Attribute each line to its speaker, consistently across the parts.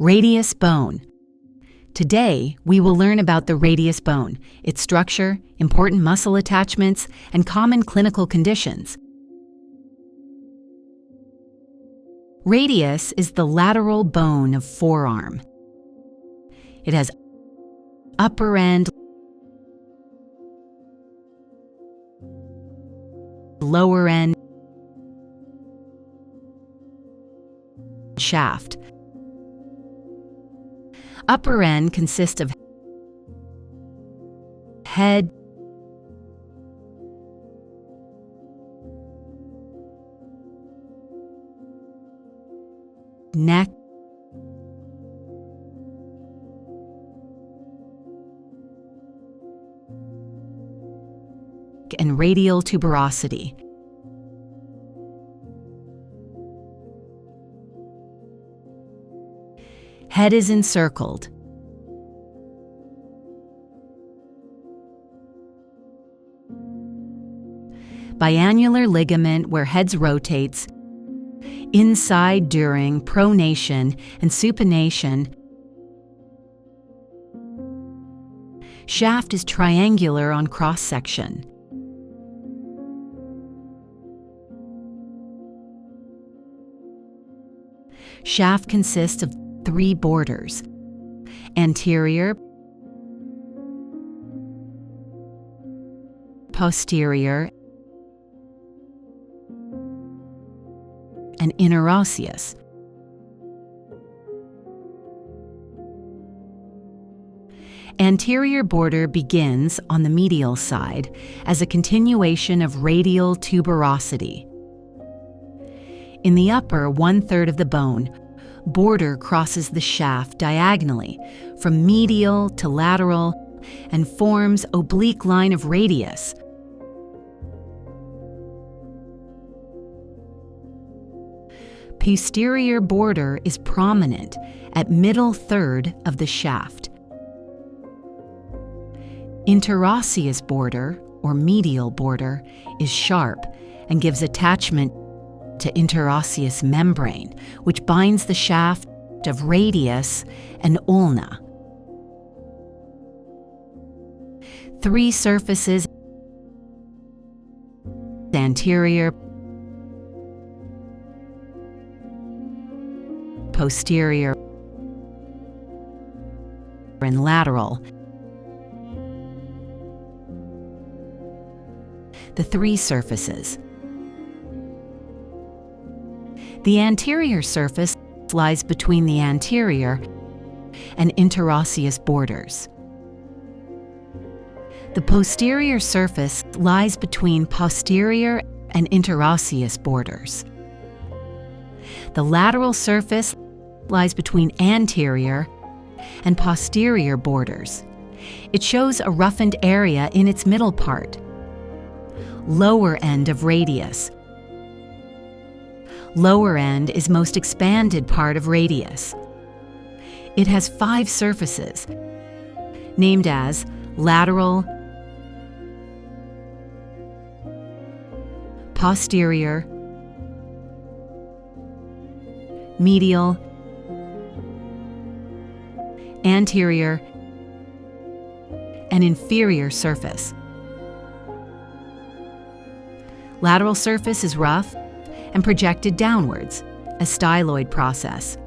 Speaker 1: Radius bone. Today, we will learn about the radius bone, its structure, important muscle attachments, and common clinical conditions. Radius is the lateral bone of forearm. It has upper end, lower end, shaft. Upper end consists of head, neck, and radial tuberosity. Head is encircled. Biannular ligament where heads rotates, inside during pronation and supination. Shaft is triangular on cross-section. Shaft consists of 3 borders: anterior, posterior, and interosseous. Anterior border begins on the medial side as a continuation of radial tuberosity. In the upper 1/3 of the bone, border crosses the shaft diagonally from medial to lateral and forms oblique line of radius. Posterior border is prominent at middle third of the shaft. Interosseous border, or medial border, is sharp and gives attachment to interosseous membrane, which binds the shaft of radius and ulna. 3 surfaces: anterior, posterior, and lateral. The 3 surfaces. The anterior surface lies between the anterior and interosseous borders. The posterior surface lies between posterior and interosseous borders. The lateral surface lies between anterior and posterior borders. It shows a roughened area in its middle part. Lower end of radius. Lower end is most expanded part of radius. It has 5 surfaces, named as lateral, posterior, medial, anterior, and inferior surface. Lateral surface is rough and projected downwards, a styloid process.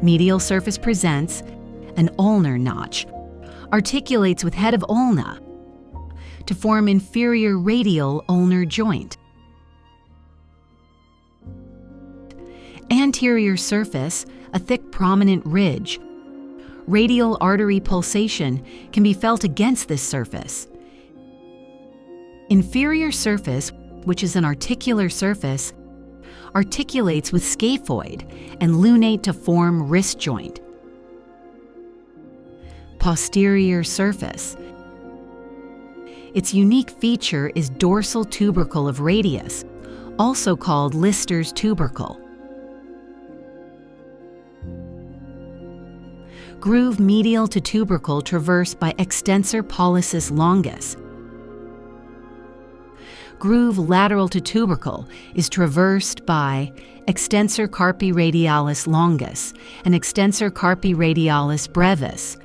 Speaker 1: Medial surface presents an ulnar notch, articulates with head of ulna to form inferior radial ulnar joint. Anterior surface, a thick prominent ridge. Radial artery pulsation can be felt against this surface. Inferior surface, which is an articular surface, articulates with scaphoid and lunate to form wrist joint. Posterior surface. Its unique feature is dorsal tubercle of radius, also called Lister's tubercle. Groove medial to tubercle traversed by extensor pollicis longus. groove lateral to tubercle is traversed by extensor carpi radialis longus and extensor carpi radialis brevis.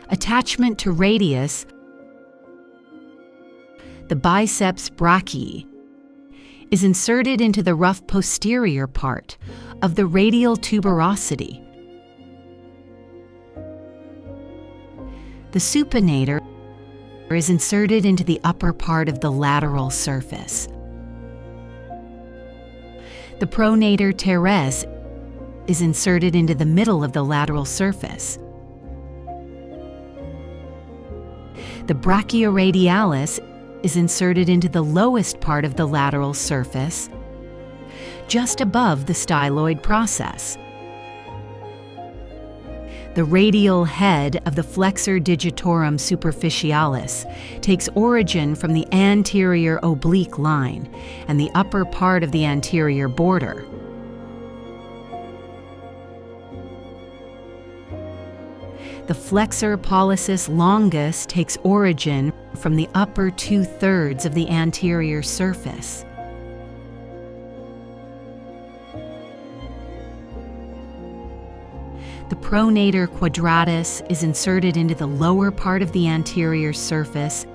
Speaker 1: Attachment to radius, the biceps brachii, is inserted into the rough posterior part of the radial tuberosity. The supinator is inserted into the upper part of the lateral surface. The pronator teres is inserted into the middle of the lateral surface. The brachioradialis is inserted into the lowest part of the lateral surface, just above the styloid process. The radial head of the flexor digitorum superficialis takes origin from the anterior oblique line and the upper part of the anterior border. The flexor pollicis longus takes origin from the upper 2/3 of the anterior surface. The pronator quadratus is inserted into the lower part of the anterior surface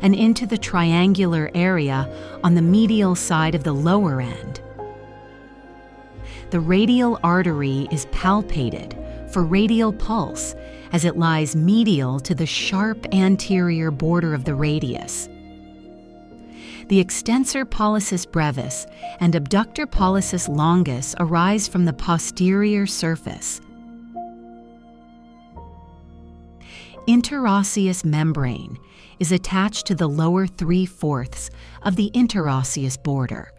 Speaker 1: and into the triangular area on the medial side of the lower end. The radial artery is palpated for radial pulse as it lies medial to the sharp anterior border of the radius. The extensor pollicis brevis and abductor pollicis longus arise from the posterior surface. Interosseous membrane is attached to the lower 3/4 of the interosseous border.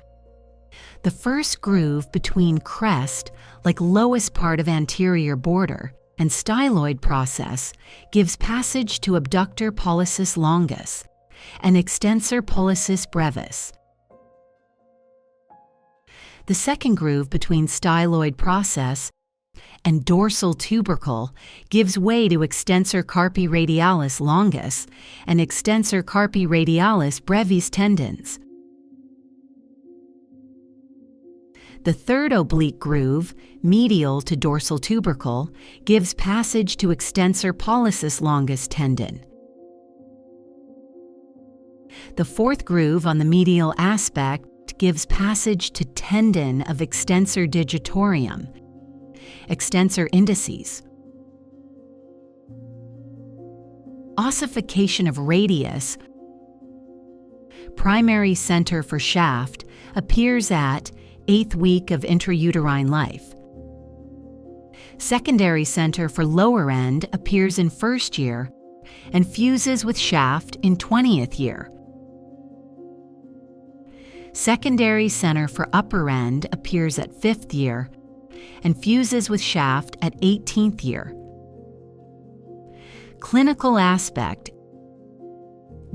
Speaker 1: The first groove between crest, like lowest part of anterior border, and styloid process gives passage to abductor pollicis longus and extensor pollicis brevis. The second groove between styloid process and dorsal tubercle gives way to extensor carpi radialis longus and extensor carpi radialis brevis tendons. The third oblique groove, medial to dorsal tubercle, gives passage to extensor pollicis longus tendon. The fourth groove on the medial aspect gives passage to tendon of extensor digitorium, extensor indices. Ossification of radius, primary center for shaft, appears at 8th week of intrauterine life. Secondary center for lower end appears in 1st year and fuses with shaft in 20th year. Secondary center for upper end appears at 5th year and fuses with shaft at 18th year. Clinical aspect,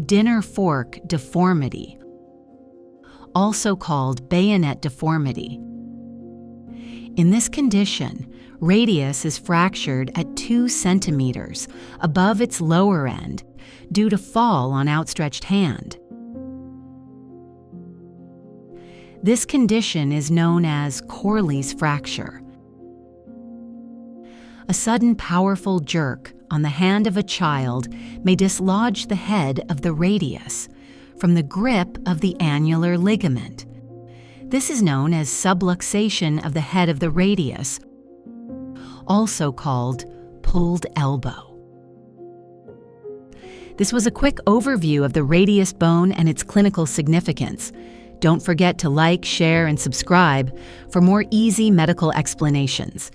Speaker 1: Dinner Fork Deformity, also called bayonet deformity. In this condition, radius is fractured at 2 centimeters above its lower end due to fall on outstretched hand. This condition is known as Colles Fracture. A sudden powerful jerk on the hand of a child may dislodge the head of the radius from the grip of the annular ligament. This is known as subluxation of the head of the radius, also called pulled elbow. This was a quick overview of the radius bone and its clinical significance. Don't forget to like, share, and subscribe for more easy medical explanations.